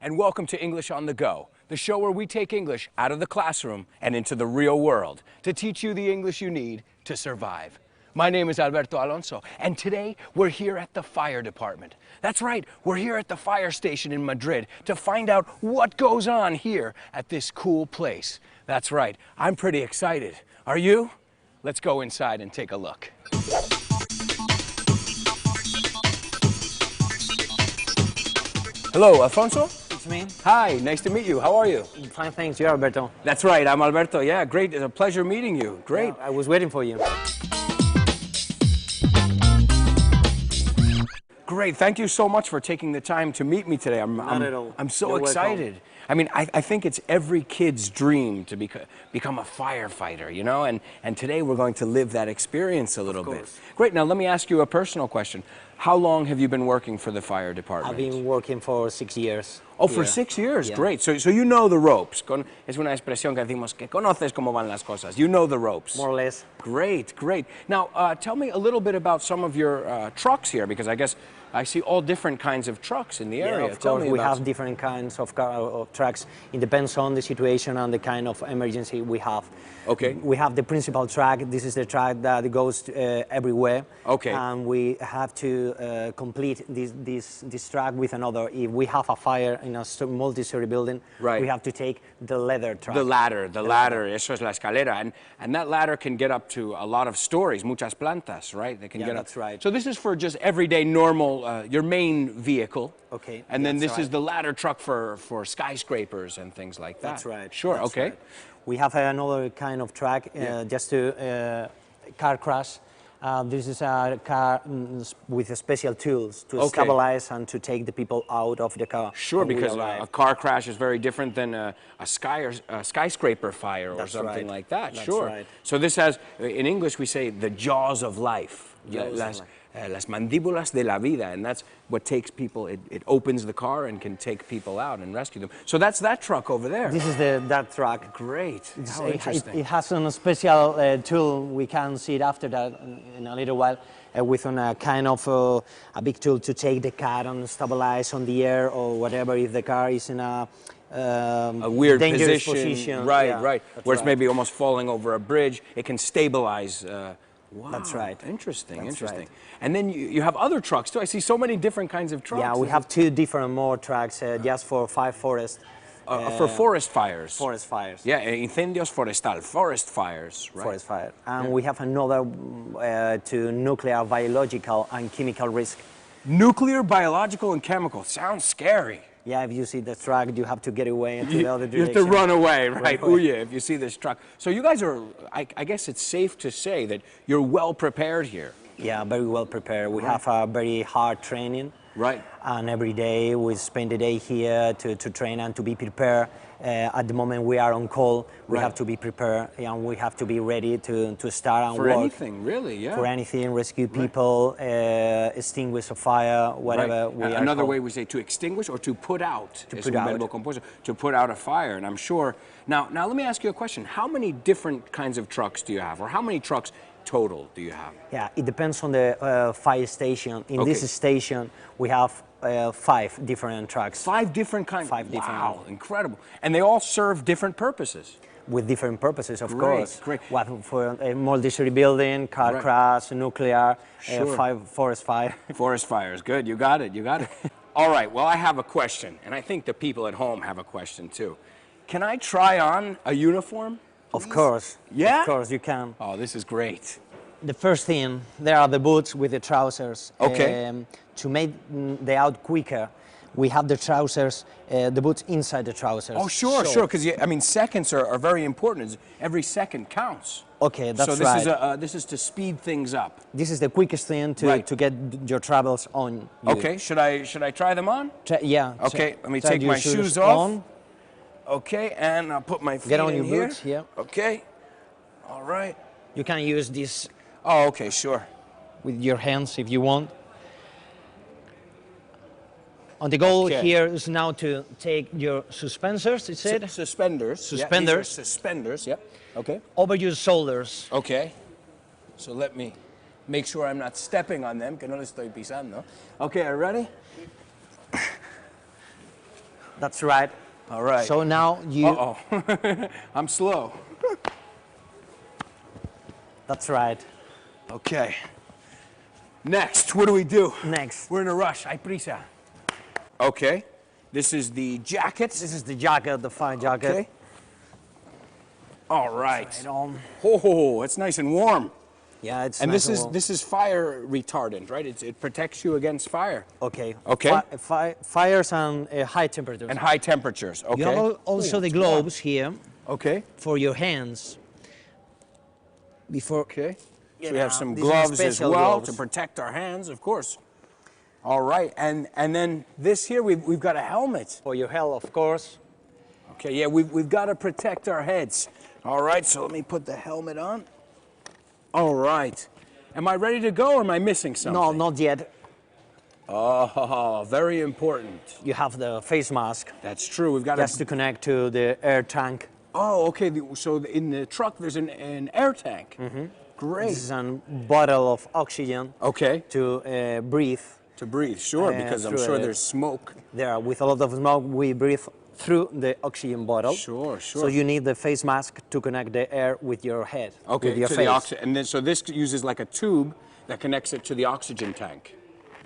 and welcome to English on the Go, the show where we take English out of the classroom and into the real world to teach you the English you need to survive. My name is Alberto Alonso, and today we're here at the fire department. That's right, we're here at the fire station in Madrid to find out what goes on here at this cool place. That's right, I'm pretty excited. Are you? Let's go inside and take a look. Hello, Alfonso? It's me. Hi, nice to meet you. How are you? Fine, thanks. You're Alberto. That's right, I'm Alberto. Yeah, great. It's a pleasure meeting you. Great. Yeah, I was waiting for you. Great. Thank you so much for taking the time to meet me today. Not at all. I'm so You're excited. welcome. I mean, I think it's every kid's dream to become a firefighter, you know, and today we're going to live that experience a little bit. Great. Now, let me ask you a personal question. How long have you been working for the fire department? I've been working for 6 years. Oh, for 6 years? Yeah. Great. So you know the ropes. Es una expresión que decimos que conoces cómo van las cosas. You know the ropes. More or less. Great, great. Now, tell me a little bit about some of your trucks here, because I guess I see all different kinds of trucks in the area. Yeah, of course, we have different kinds of trucks. It depends on the situation and the kind of emergency we have. Okay. We have the principal truck. This is the truck that goes everywhere. Okay. And we have to complete this truck with another. If we have a fire in a multi-story building, right, we have to take the ladder truck. The ladder. Eso es la escalera. And that ladder can get up to a lot of stories, muchas plantas, right? They can get up. That's right. So this is for just everyday normal, your main vehicle. Okay. And then this is the ladder truck for skyscrapers and things like that. That's right. Sure, That's okay. Right. We have another kind of truck just to car crash. This is a car with special tools to stabilize and to take the people out of the car. Sure, because a car crash is very different than a skyscraper fire or something like that. That's sure. Right. So this has, in English we say, the jaws of life. Las mandíbulas de la vida, and that's what takes people, it opens the car and can take people out and rescue them. So that's that truck over there. This is that truck. Great. How interesting. It has a special tool. We can see it after that in a little while, with a kind of a big tool to take the car and stabilize on the air or whatever if the car is in a weird dangerous position. Right, yeah, right. Where it's maybe almost falling over a bridge, it can stabilize. Wow, that's right. Interesting, interesting. Right. And then you have other trucks too. I see so many different kinds of trucks. Yeah, we have two different more trucks just for forest. For forest fires. Forest fires. Yeah, incendios forestal, forest fires. Right. Forest fire. And we have another to nuclear, biological, and chemical risk. Nuclear, biological, and chemical. Sounds scary. Yeah, if you see the truck, you have to get away into the other direction. You have to run away, right? Oh yeah, if you see this truck. So you guys are, I guess it's safe to say that you're well prepared here. Yeah, very well prepared. We have a very hard training. Right. And every day we spend the day here to train and to be prepared. At the moment we are on call, we have to be prepared and we have to be ready to start and work. For anything, really, yeah. For anything, rescue people, extinguish a fire, whatever we are Another called. way we say to extinguish or to put out. To put out. To put out a fire, and I'm sure. Now let me ask you a question. How many different kinds of trucks do you have, or how many trucks total do you have? Yeah, it depends on the fire station. In this station, we have 5 different trucks. 5 different kinds? 5 different. Wow, incredible. And they all serve different purposes? With different purposes, of course. Great. What for a multi-story building, car crash, nuclear, forest fire. Forest fires, good, you got it, you got it. All right, well, I have a question, and I think the people at home have a question too. Can I try on a uniform? Of course. Yeah? Of course you can. Oh, this is great. The first thing, there are the boots with the trousers. Okay. To make the out quicker, we have the trousers, the boots inside the trousers. Oh, sure, because I mean, seconds are very important. Every second counts. Okay, that's right. So this is to speed things up. This is the quickest thing to get your travels on. Okay, should I try them on? Yeah. Okay, let me take my shoes off. Okay, and I'll put my feet Get on in your here. boots, yeah. Okay, all right. You can use this. Oh, okay, sure. With your hands if you want. On the goal here is now to take your suspenders, is it? Suspenders. Suspenders. Yeah, suspenders, yep. Okay. Over your shoulders. Okay. So let me make sure I'm not stepping on them, que no le estoy pisando. Okay, are you ready? That's right. All right. So now you... Uh-oh. I'm slow. That's right. Okay. Next, what do we do? Next. We're in a rush. Hay prisa. Okay. This is the jacket. This is the jacket, the fine jacket. Okay. All right. Right on. Oh, it's nice and warm. Yeah, it's And nice this is fire retardant, right? It protects you against fire. Okay. Okay. Fires and high temperatures. And high temperatures. Okay. You have also the gloves here Okay. for your hands. Before. Okay. Yeah, So we have some these are gloves as special well gloves. to protect our hands, of course. All right. And then this here, we've got a helmet. For your health, of course. Okay. Yeah, we've got to protect our heads. All right. So let me put the helmet on. All right. Am I ready to go or am I missing something? No, not yet. Oh, very important. You have the face mask That's true. We've got just to connect to the air tank. Oh, okay. So in the truck, there's an air tank. Great. This is a bottle of oxygen Okay. to breathe. To breathe, sure, because I'm through sure it. there's smoke. There, with a lot of smoke, we breathe through the oxygen bottle. Sure, sure. So you need the face mask to connect the air with your head, Okay, with your to face. the oxygen. And then, so this uses like a tube that connects it to the oxygen tank.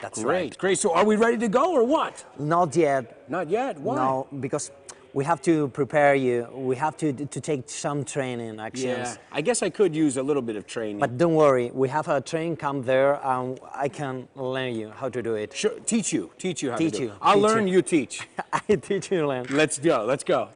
That's Great, right. great. So are we ready to go or what? Not yet. Not yet. Why? No, because we have to prepare you. We have to take some training actions. Yeah, I guess I could use a little bit of training. But don't worry, we have a training camp there, and I can learn you how to do it. Sure, teach you how to Teach do you, it. I'll teach learn, you. you teach. I teach you, learn. Let's go, let's go.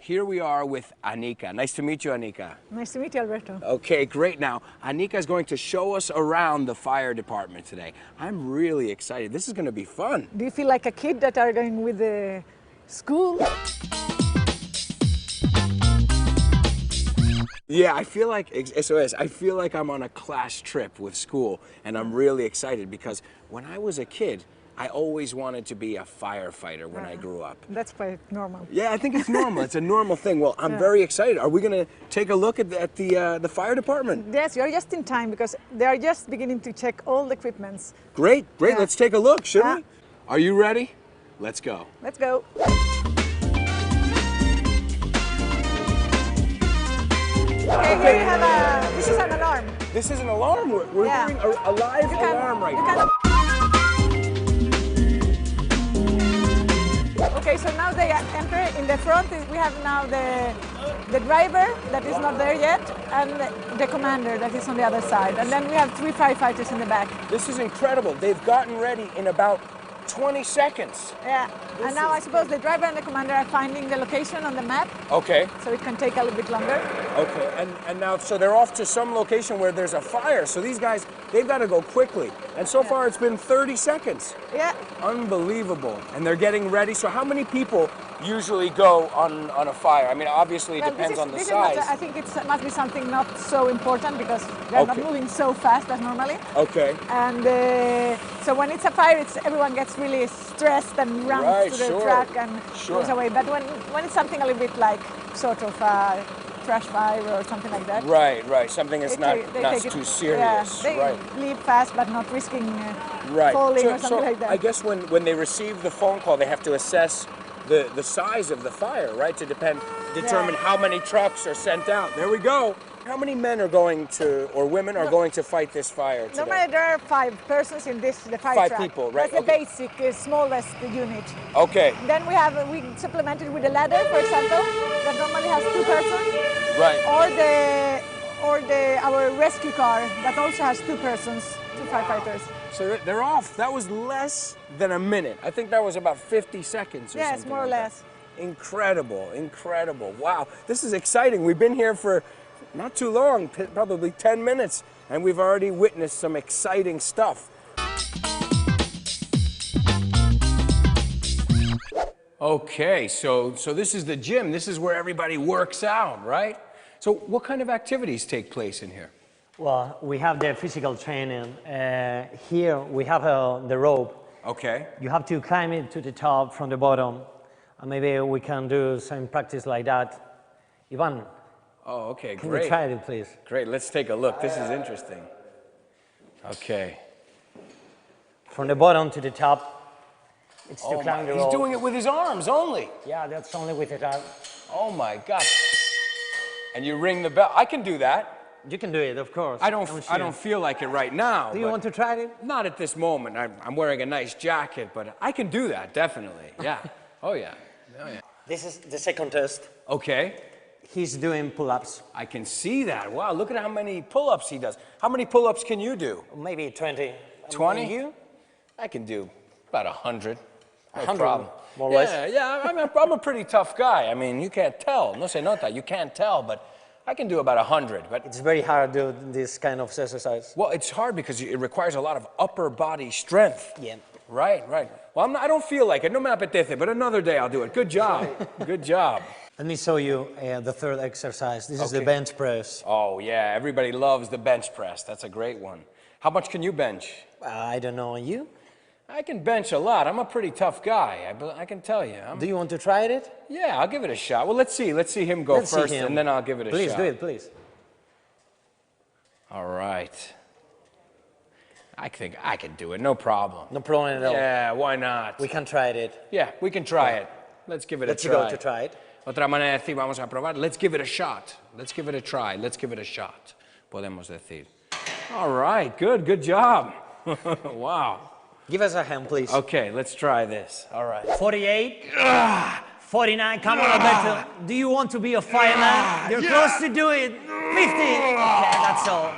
Here we are with Anika. Nice to meet you, Anika. Nice to meet you, Alberto. Okay, great. Now, Anika is going to show us around the fire department today. I'm really excited. This is going to be fun. Do you feel like a kid that are going with the school? Yeah, I feel like, SOS, I feel like I'm on a class trip with school, and I'm really excited because when I was a kid, I always wanted to be a firefighter when I grew up. That's quite normal. Yeah, I think it's normal. It's a normal thing. Well, I'm very excited. Are we going to take a look at the fire department? Yes, you're just in time because they are just beginning to check all the equipments. Great, great. Yeah. Let's take a look, shall Yeah. we? Are you ready? Let's go. Let's go. Okay, here you have this is an alarm. This is an alarm. We're Yeah. doing a live You can- alarm right you now. can- Okay, so now they enter. In the front, we have now the driver that is not there yet, and the commander that is on the other side. And then we have 3 firefighters in the back. This is incredible. They've gotten ready in about 20 seconds. Yeah, and now I suppose the driver and the commander are finding the location on the map, Okay, so it can take a little bit longer. okay. And now, so they're off to some location where there's a fire. So these guys, they've got to go quickly. And so far, it's been 30 seconds. Yeah, Unbelievable. And they're getting ready. So how many people usually go on a fire? I mean, obviously, it well, depends on the this size. is not, I think it must be something not so important because they're not Okay. moving so fast as normally. Okay. And so when it's a fire, everyone gets really stressed and runs Right, to the sure, truck and sure. goes away. But when it's something a little bit like sort of a trash fire or something like that, Right, right. Something that's not they take it- too serious. Yeah, they right. leave fast but not risking Right. falling So, or something so like that. I guess when they receive the phone call, they have to assess the size of the fire, right? To determine how many trucks are sent out. There we go. How many men are going to, or women are going to fight this fire today? Normally there are 5 persons in the fire 5 truck. people, right, That's the okay. basic, smallest unit. Okay, Then we supplemented with a ladder, for example, that normally has 2 persons, right. or our rescue car that also has 2 persons, 2 firefighters. So they're off. That was less than a minute. I think that was about 50 seconds or Yes, something more or like that. less. Incredible, incredible. Wow, this is exciting. We've been here for not too long, probably 10 minutes, and we've already witnessed some exciting stuff. Okay, so this is the gym. This is where everybody works out, right? So what kind of activities take place in here? Well, we have the physical training. Here we have the rope. Okay. You have to climb it to the top from the bottom. And maybe we can do some practice like that. Ivan, Oh, okay, Can great. you try it, please? Great, let's take a look. This is interesting. Okay. From the bottom to the top, it's to climb the He's rope. doing it with his arms only. Yeah, that's only with the top. Oh my God. And you ring the bell. I can do that. You can do it, of course. I don't feel like it right now. Do you want to try it? Not at this moment. I'm wearing a nice jacket, but I can do that, definitely. Yeah. Oh, yeah. Oh, yeah. This is the second test. Okay. He's doing pull-ups. I can see that. Wow, look at how many pull-ups he does. How many pull-ups can you do? Maybe 20. 20? And you? I can do about 100. No 100, problem. more or less? Yeah, I'm a pretty tough guy. I mean, you can't tell. No se nota. You can't tell, but I can do about 100. But It's very hard to do this kind of exercise. well, it's hard because it requires a lot of upper body strength. Yeah. Right. Well, I don't feel like it. No me apetece, but another day I'll do it. Good job. Good job. Let me show you the third exercise. This is the Okay. bench press. Oh, yeah. Everybody loves the bench press. That's a great one. How much can you bench? I don't know, you? I can bench a lot. I'm a pretty tough guy. I can tell you. Do you want to try it? Yeah, I'll give it a shot. Well, let's see. Let's see him go Let's see first, him. and then I'll give it a Please shot. do it, please. All right. I think I can do it. No problem. No problem at all. Yeah, why not? We can try it. Yeah, we can try it. Let's give it Let's a go try. to try it. Otra manera de decir, vamos a probar. Let's give it a shot. Let's give it a try. Let's give it a shot. Podemos decir. All right, good job. Wow. Give us a hand, please. Okay, let's try this. All right. 48. 49. Come on, Alberto. Do you want to be a fireman? You're close to do it. 50. Okay, that's all.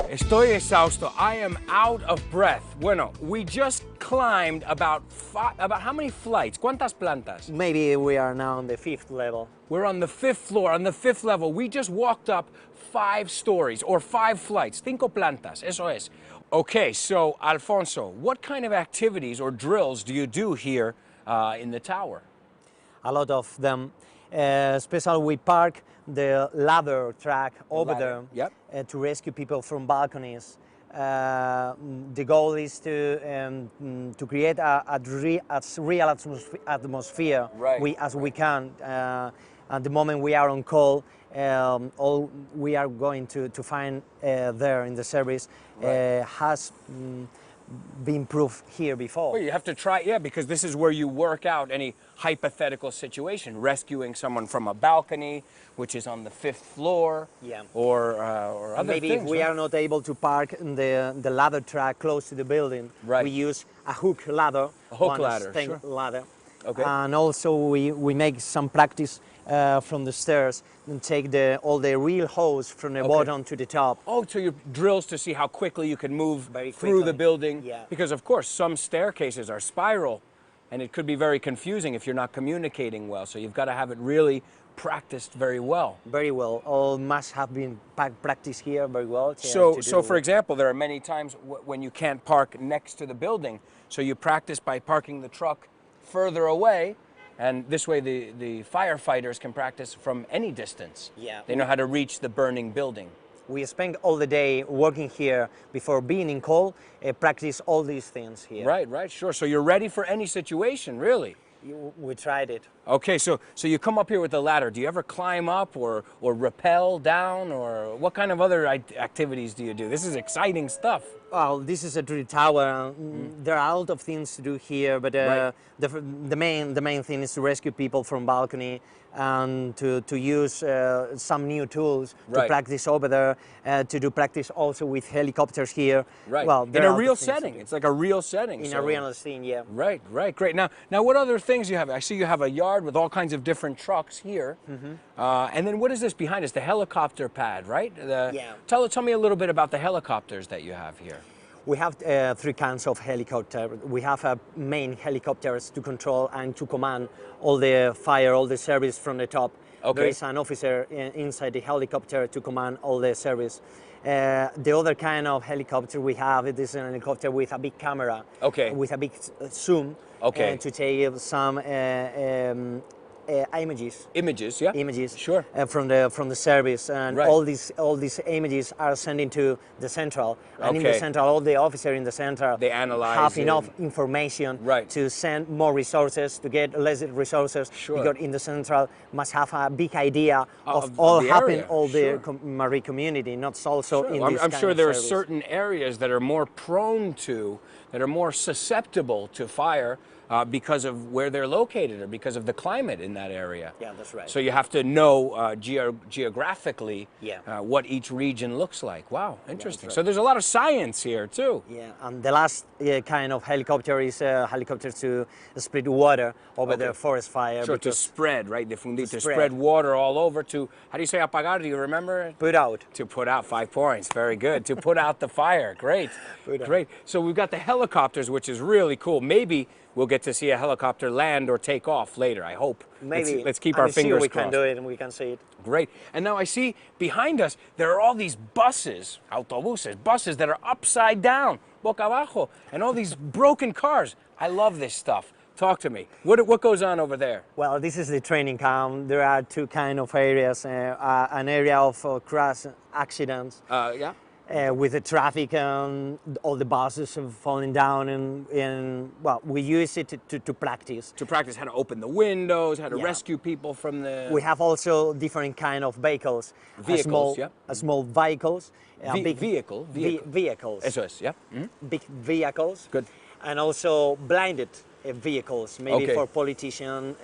Estoy exhausto. I am out of breath. Bueno, we just climbed about how many flights? ¿Cuántas plantas? Maybe we are now on the 5th level. We're on the 5th floor, on the 5th level. We just walked up 5 stories or 5 flights. 5 plantas, eso es. Okay, so Alfonso, what kind of activities or drills do you do here in the tower? A lot of them. Especially we park the ladder track over ladder, there yep. To rescue people from balconies. The goal is to create a real atmosphere Right. as we can. At the moment we are on call, all we are going to find there in the service has been proved here before. Well, you have to try, yeah, because this is where you work out any hypothetical situation, rescuing someone from a balcony, which is on the 5th floor, Yeah. or other Maybe things. if we right? are not able to park in the ladder track close to the building, Right. we use a hook ladder, A hook one ladder, string sure. ladder. Okay. And also we make some practice from the stairs and take all the real hose from the bottom to the top. Oh, so your drills to see how quickly you can move Very through the quickly. building. Yeah. Because of course, some staircases are spiral, and it could be very confusing if you're not communicating well. So you've got to have it really practiced very well. Very well. All must have been practiced here very well. So for example, there are many times when you can't park next to the building, so you practice by parking the truck further away, and this way the firefighters can practice from any distance. Yeah. They know how to reach the burning building. we spend all the day working here before being in call, practice all these things here. Right, sure. So you're ready for any situation, really? We tried it. Okay, so you come up here with the ladder. Do you ever climb up or rappel down, or what kind of other activities do you do? This is exciting stuff. Well, this is a tree tower. There are a lot of things to do here, but Right. the main thing is to rescue people from balcony and to use some new tools to Right. practice over there, to do practice also with helicopters here. Right. Well, in there are a lot real of things to setting. do. It's like a real setting. In so- a real scene, yeah. Right, great. Now, what other things you have? I see you have a yard with all kinds of different trucks here. And then what is this behind us? The helicopter pad, right? Yeah. Tell me a little bit about the helicopters that you have here. We have 3 kinds of helicopter. We have main helicopters to control and to command all the fire, all the service from the top. Okay. There is an officer inside the helicopter to command all the service. The other kind of helicopter we have, it is an helicopter with a big camera, Okay. with a big zoom, Okay. to take some images. Images, yeah? Images Sure. from the service, and Right. all these images are sent into the central, and in the Okay. central, all the officers in the central They analyze have it. enough information Right. to send more resources, to get less resources. Sure. Because in the central must have a big idea Of of all the happen, area. all Sure. the marine community, not also Sure. in I'm, this I'm kind sure of there are service. certain areas that are more prone to, that are more susceptible to fire because of where they're located or because of the climate in that area. Yeah, that's right. So you have to know geographically Yeah. what each region looks like. Wow, interesting. right. So there's a lot of science here too. Yeah, and the last kind of helicopter is a helicopter to spread water over the forest fire. Sure, to because spread, right? Difundir, to spread. spread water all over to, how do you say apagar? Do you remember? put out. To put out 5 points, very good. To put out the fire, great, Put out. great. So we've got the helicopters, which is really cool. Maybe we'll get to see a helicopter land or take off later, I hope. Maybe. Let's keep I'm our sure fingers we crossed. can do it and we can see it. Great. And now I see behind us, there are all these buses, autobuses, buses that are upside down, boca abajo, and all these broken cars. I love this stuff. Talk to me. What goes on over there? Well, this is the training camp. There are two kind of areas. An area of crash accidents Yeah? with the traffic and all the buses falling down, and well, we use it to practice. To practice how to open the windows, how to Yeah. rescue people from the... We have also different kind of vehicles. Vehicles, yeah. Small vehicles. Vehicle. Vehicles. Eso es, yeah? Big vehicles. Good. And also blinded vehicles, maybe Okay. for politicians.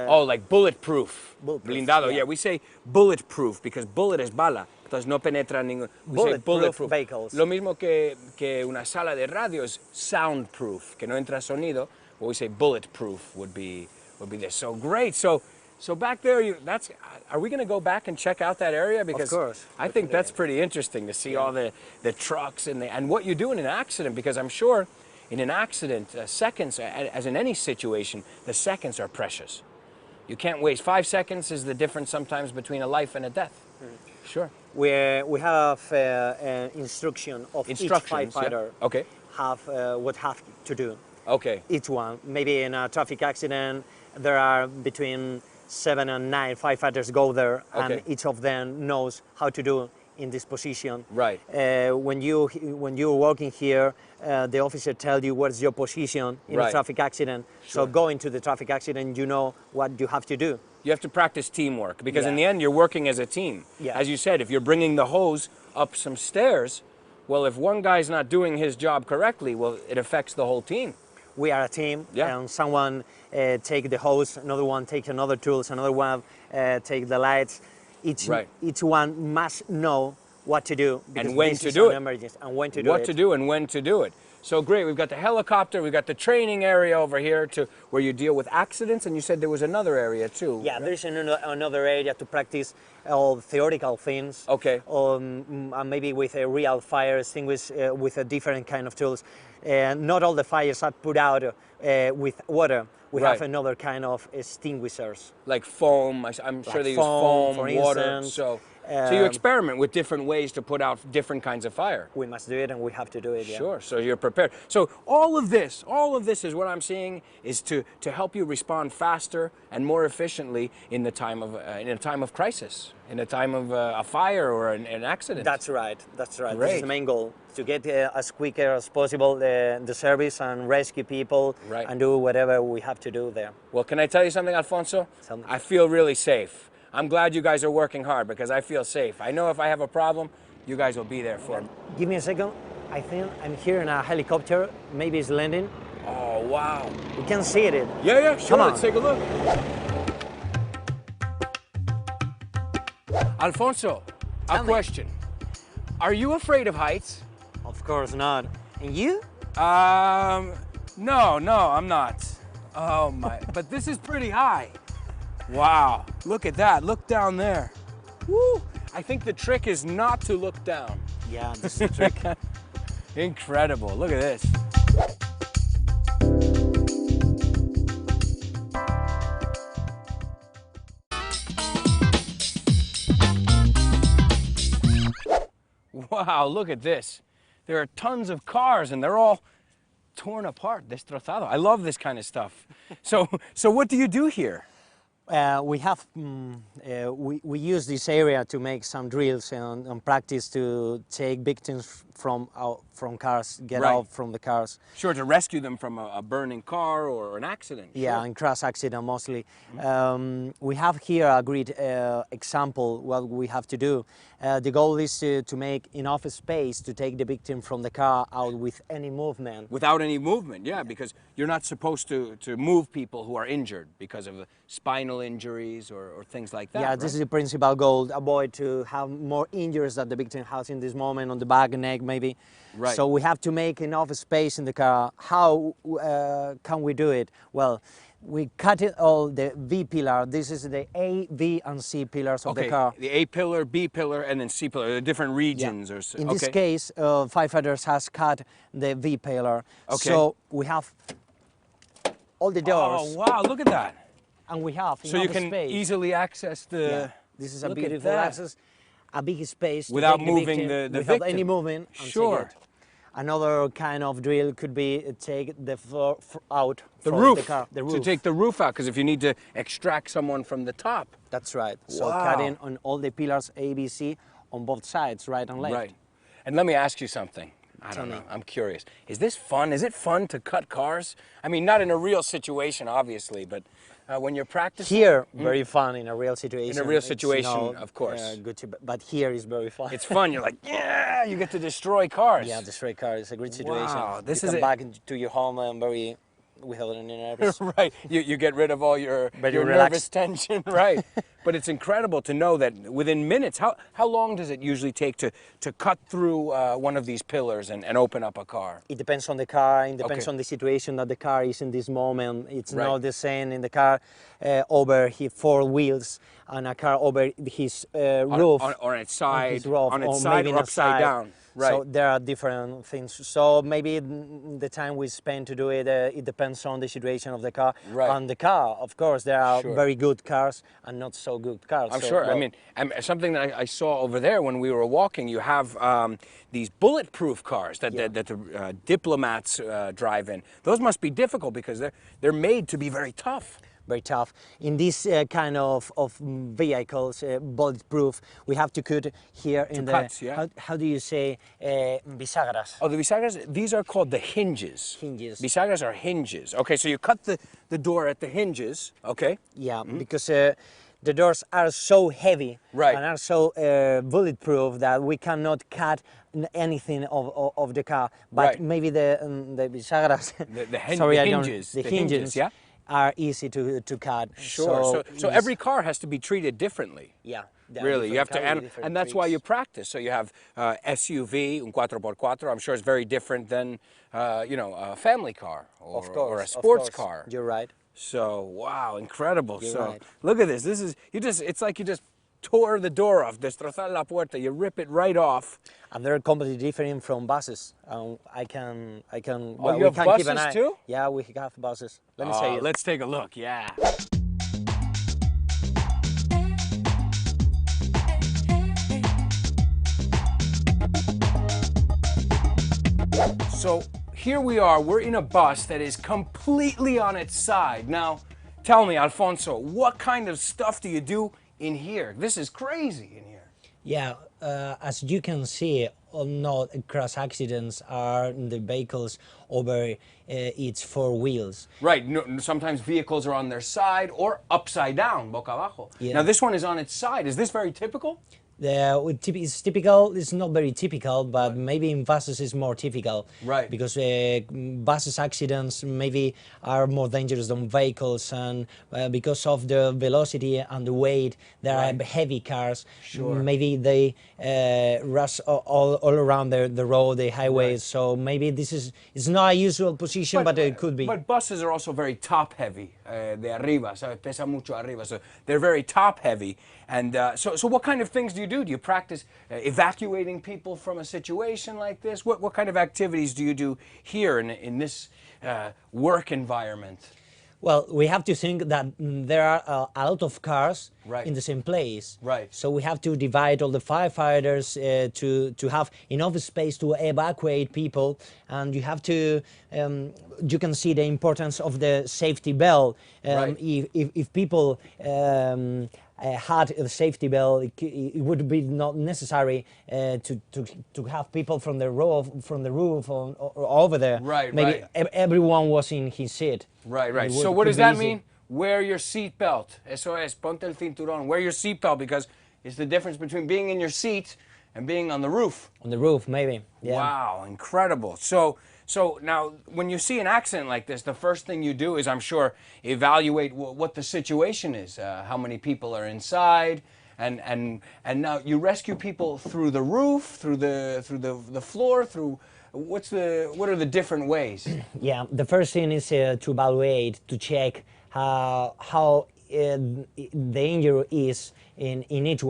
Oh, like bulletproof. Bulletproof, Blindado, yeah. yeah. We say bulletproof because bullet es bala. Entonces no penetra ningún... We say Bulletproof vehicles. Lo mismo que una sala de radio es soundproof, que no entra sonido. What we say bulletproof would be this. So great. So back there, are we going to go back and check out that area? Because course. I think that's pretty interesting to see all the trucks and what you do in an accident, because I'm sure in an accident, seconds, as in any situation, the seconds are precious. You can't waste 5 seconds is the difference sometimes between a life and a death. Sure. We have instruction of each Instructions, yeah. firefighter. Okay. Have what have to do. Okay. Each one. Maybe in a traffic accident, there are between 7 and 9 firefighters go there, Okay. and each of them knows how to do in this position. Right. When you're walking here, the officer tells you what's your position in Right. a traffic accident. Sure. So going to the traffic accident, you know what you have to do. You have to practice teamwork because in Yeah. the end you're working as a team. Yeah. As you said, if you're bringing the hose up some stairs, well, if one guy's not doing his job correctly, well, it affects the whole team. We are a team, Yeah. and someone take the hose, another one take another tools, another one take the lights. Right. Each one must know what to do because And when this to is do an it. emergency, and when to do What it. to do and when to do it. So great, we've got the helicopter, we've got the training area over here to where you deal with accidents, and you said there was another area too. Yeah, there's another area to practice all theoretical things. Okay. And maybe with a real fire extinguish with a different kind of tools. Not all the fires are put out with water. We Right. have another kind of extinguishers. Like foam, I'm sure Like they use foam, foam, for water. instance. So you experiment with different ways to put out different kinds of fire. We must do it, and we have to do it. Yeah. Sure, so you're prepared. So all of this is what I'm seeing is to help you respond faster and more efficiently in a time of crisis, in a time of a fire or an accident. That's right. That's right. This Great. is the main goal: to get as quicker as possible the service and rescue people Right. and do whatever we have to do there. Well, can I tell you something, Alfonso? Tell me. I feel really safe. I'm glad you guys are working hard because I feel safe. I know if I have a problem, you guys will be there for me. Give me a second. I think I'm here in a helicopter. Maybe it's landing. Oh, wow. We can see it. Yeah, sure. Come on. Let's take a look. Alfonso, a Tell me. question. Are you afraid of heights? Of course not. And you? No, I'm not. Oh my, but this is pretty high. Wow, look at that, look down there. Woo! I think the trick is not to look down. Yeah, this is the trick. Incredible, look at this. Wow, look at this. There are tons of cars and they're all torn apart, destrozado. I love this kind of stuff. So what do you do here? We have we use this area to make some drills and practice to take victims from cars, get Right. out from the cars. Sure, to rescue them from a burning car or an accident. Yeah, Sure. and crash accident mostly. We have here a great example what we have to do. The goal is to make enough space to take the victim from the car out with any movement. Without any movement, yeah, because you're not supposed to move people who are injured because of spinal injuries or things like that. Yeah, right? this is the principal goal, avoid to have more injuries that the victim has in this moment on the back and neck maybe. Right. So we have to make enough space in the car. How can we do it? Well, we cut it all the V pillar. This is the A, V and C pillars of the car. The A pillar, B pillar, and then C pillar, the different regions. Yeah. Or so. In this case, firefighters has cut the V pillar. Okay. So we have all the doors. Oh wow, look at that. And we have So you enough can space. easily access the... Yeah. This is a Look at beautiful that. access, a big space to Without take the moving victim, the without victim. any movement. And Sure. take it. Another kind of drill could be take the floor out The from roof, the car. The roof. to take the roof out, because if you need to extract someone from the top. That's right. So Wow. cutting on all the pillars A, B, C on both sides, right and left. Right. And let me ask you something. I don't know. I'm curious. Is this fun? Is it fun to cut cars? I mean, not in a real situation, obviously, but when you're practicing. Here, very fun in a real situation. In a real It's situation, not, of course. good to, but here is very fun. It's fun. You're like, yeah, you get to destroy cars. Yeah, destroy car is a great situation. Wow, this you is come it. back to your home and very without any nerves. Right. You get rid of all your Very nervous relaxed. tension. Right. But it's incredible to know that within minutes, how long does it usually take to cut through one of these pillars and open up a car? It depends on the car, it depends Okay. on the situation that the car is in this moment. It's Right. not the same in the car over his four wheels and a car over his roof. On its side, his roof, on its or side maybe or on upside side. down. Right. So there are different things. So maybe the time we spend to do it, it depends on the situation of the car. Right. And the car, of course, there are Sure. very good cars and not so good cars. I'm So, sure. well, I mean, something that I saw over there when we were walking, you have these bulletproof cars that the diplomats drive in. Those must be difficult because they're made to be very tough. very tough. In this kind of vehicles, bulletproof, we have to cut here in cuts, the, yeah. how do you say, bisagras? Oh, the bisagras, these are called the hinges. Hinges. Bisagras are hinges. Okay, so you cut the door at the hinges, okay? Yeah, because the doors are so heavy Right. and are so bulletproof that we cannot cut anything of the car. But Right. maybe the bisagras, the hinges, the the hinges, hinges, yeah? are easy to cut. Sure. So it's- every car has to be treated differently. yeah. there are Really, you have different to, cars with different and that's why tricks. you practice. So you have SUV, un 4x4. I'm sure it's very different than, a family car or, Of course, or a of sports course. car. You're right. So wow, incredible. You're So right. look at this. It's like you just tore the door off, destrozar la puerta. You rip it right off. And they're completely different from buses. I can. Oh, you we have can keep an buses eye. too? Yeah, we have buses. Let me show you. Let's take a look. Yeah. So here we are. We're in a bus that is completely on its side. Now, tell me, Alfonso, what kind of stuff do you do in here? This is crazy in here. Yeah, as you can see, not crash accidents are the vehicles over its four wheels. Right. No, sometimes vehicles are on their side or upside down, boca abajo. Yeah. Now this one is on its side. Is this very typical? It's typical. It's not very typical, but maybe in buses it's more typical. Right. Because buses accidents maybe are more dangerous than vehicles, and because of the velocity and the weight, there are heavy cars. Sure. Maybe they rush all around the road, the highways. So maybe it's not a usual position, but it could be. But buses are also very top heavy. De arriba, ¿sabes? Pesa mucho arriba. So they're very top heavy. And so what kind of things do you do? Do you practice evacuating people from a situation like this? What kind of activities do you do here in this work environment? Well, we have to think that there are a lot of cars Right. in the same place. Right. So we have to divide all the firefighters to have enough space to evacuate people, and you have to. You can see the importance of the safety belt. Right. If people had a safety belt, it would be not necessary to have people from the roof or over there. Right, Maybe right. everyone was in his seat. Right, right. It So what could does be that easy. mean? Wear your seatbelt. Eso es, ponte el cinturón. Wear your seatbelt because it's the difference between being in your seat and being on the roof. On the roof, maybe. Yeah. Wow, incredible. So now, when you see an accident like this, the first thing you do is, I'm sure, evaluate what the situation is, how many people are inside, and now you rescue people through the roof, through the floor, through what are the different ways? Yeah, the first thing is to evaluate, to check how the injury is in each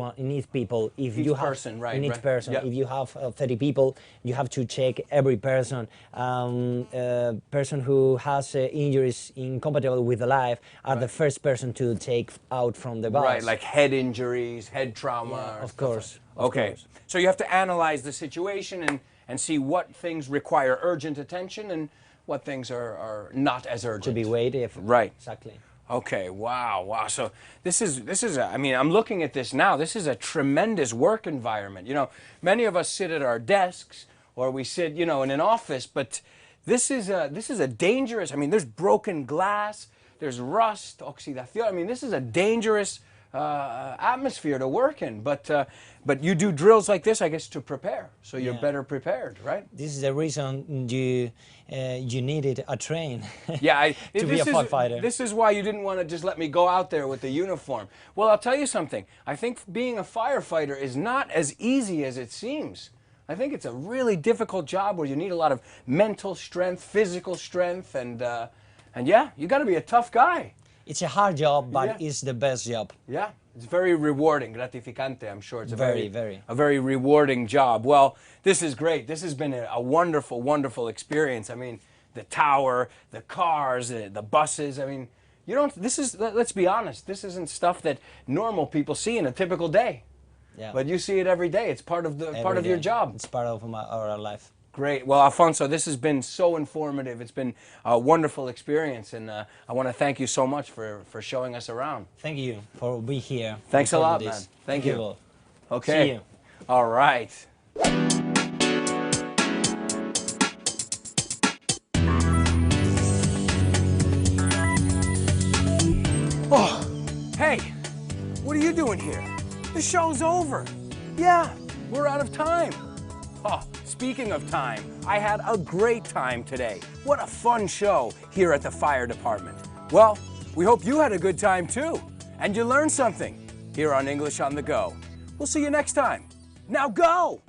people. If Each you have person, right, in each right. person, Yep. if you have 30 people, you have to check every person. Person who has injuries incompatible with the life are the first person to take out from the bus. Right, like head injuries, head trauma. Yeah, or of stuff course. like- Okay, so you have to analyze the situation and see what things require urgent attention and what things are not as urgent. To be waited. Right. Exactly. Okay, wow. So this is I mean, I'm looking at this now. This is a tremendous work environment. You know, many of us sit at our desks or we sit, in an office, but this is a dangerous, I mean, there's broken glass, there's rust, oxidación. I mean, this is a dangerous atmosphere to work in, but you do drills like this, I guess, to prepare, so you're Yeah. better prepared, right? This is the reason you needed a train. Yeah, to be a firefighter. This is why you didn't want to just let me go out there with the uniform. Well, I'll tell you something. I think being a firefighter is not as easy as it seems. I think it's a really difficult job where you need a lot of mental strength, physical strength, and yeah, you got to be a tough guy. It's a hard job, but Yeah. it's the best job. Yeah, it's very rewarding, gratificante. I'm sure it's a Very. a very rewarding job. Well, this is great. This has been a wonderful, wonderful experience. I mean, the tower, the cars, the buses. I mean, let's be honest, this isn't stuff that normal people see in a typical day. Yeah. But you see it every day. It's part of Every your day. job. It's part of our life. Great. Well, Alfonso, this has been so informative. It's been a wonderful experience, and I want to thank you so much for showing us around. Thank you for being here. Thanks a recording lot, this. man. Thank you. all. Okay. See you. All right. Oh, hey, what are you doing here? The show's over. Yeah, we're out of time. Oh, speaking of time, I had a great time today. What a fun show here at the fire department. Well, we hope you had a good time too, and you learned something here on English on the Go. We'll see you next time. Now go!